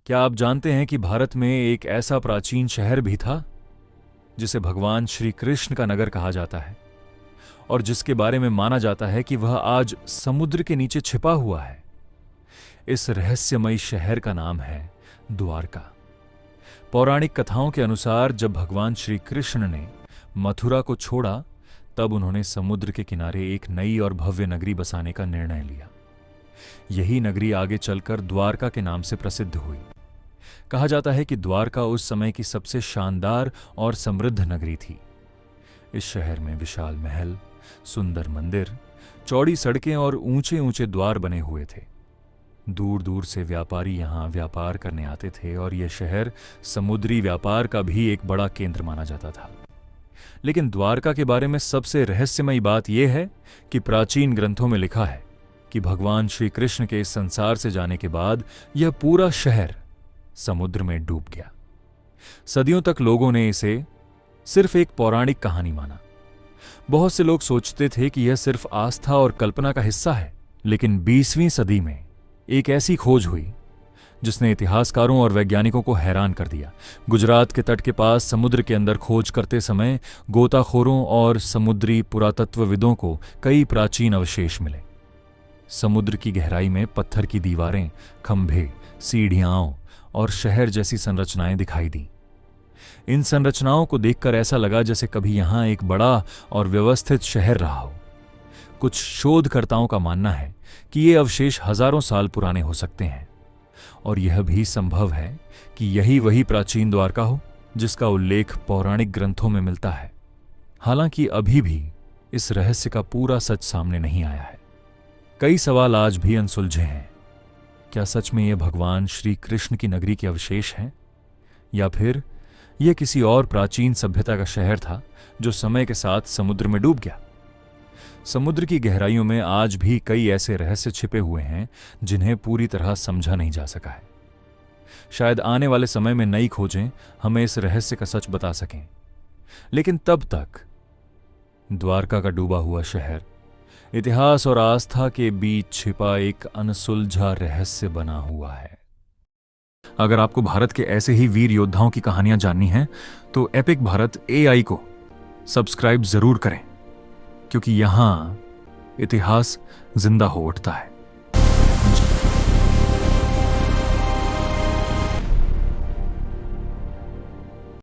क्या आप जानते हैं कि भारत में एक ऐसा प्राचीन शहर भी था जिसे भगवान श्री कृष्ण का नगर कहा जाता है और जिसके बारे में माना जाता है कि वह आज समुद्र के नीचे छिपा हुआ है। इस रहस्यमयी शहर का नाम है द्वारका। पौराणिक कथाओं के अनुसार जब भगवान श्री कृष्ण ने मथुरा को छोड़ा तब उन्होंने समुद्र के किनारे एक नई और भव्य नगरी बसाने का निर्णय लिया। यही नगरी आगे चलकर द्वारका के नाम से प्रसिद्ध हुई। कहा जाता है कि द्वारका उस समय की सबसे शानदार और समृद्ध नगरी थी। इस शहर में विशाल महल, सुंदर मंदिर, चौड़ी सड़कें और ऊंचे ऊंचे द्वार बने हुए थे। दूर दूर से व्यापारी यहां व्यापार करने आते थे और यह शहर समुद्री व्यापार का भी एक बड़ा केंद्र माना जाता था। लेकिन द्वारका के बारे में सबसे रहस्यमयी बात यह है कि प्राचीन ग्रंथों में लिखा है कि भगवान श्री कृष्ण के इस संसार से जाने के बाद यह पूरा शहर समुद्र में डूब गया। सदियों तक लोगों ने इसे सिर्फ एक पौराणिक कहानी माना। बहुत से लोग सोचते थे कि यह सिर्फ आस्था और कल्पना का हिस्सा है, लेकिन 20वीं सदी में एक ऐसी खोज हुई जिसने इतिहासकारों और वैज्ञानिकों को हैरान कर दिया। गुजरात के तट के पास समुद्र के अंदर खोज करते समय गोताखोरों और समुद्री पुरातत्वविदों को कई प्राचीन अवशेष मिले। समुद्र की गहराई में पत्थर की दीवारें, खंभे, सीढ़ियां और शहर जैसी संरचनाएं दिखाई दी। इन संरचनाओं को देखकर ऐसा लगा जैसे कभी यहां एक बड़ा और व्यवस्थित शहर रहा हो। कुछ शोधकर्ताओं का मानना है कि ये अवशेष हजारों साल पुराने हो सकते हैं और यह भी संभव है कि यही वही प्राचीन द्वारका हो जिसका उल्लेख पौराणिक ग्रंथों में मिलता है। हालांकि अभी भी इस रहस्य का पूरा सच सामने नहीं आया है। कई सवाल आज भी अनसुलझे हैं। क्या सच में यह भगवान श्री कृष्ण की नगरी के अवशेष हैं, या फिर यह किसी और प्राचीन सभ्यता का शहर था जो समय के साथ समुद्र में डूब गया? समुद्र की गहराइयों में आज भी कई ऐसे रहस्य छिपे हुए हैं जिन्हें पूरी तरह समझा नहीं जा सका है। शायद आने वाले समय में नई खोजें हमें इस रहस्य का सच बता सकें, लेकिन तब तक द्वारका का डूबा हुआ शहर इतिहास और आस्था के बीच छिपा एक अनसुलझा रहस्य बना हुआ है। अगर आपको भारत के ऐसे ही वीर योद्धाओं की कहानियां जाननी हैं तो एपिक भारत AI को सब्सक्राइब जरूर करें, क्योंकि यहां इतिहास जिंदा हो उठता है।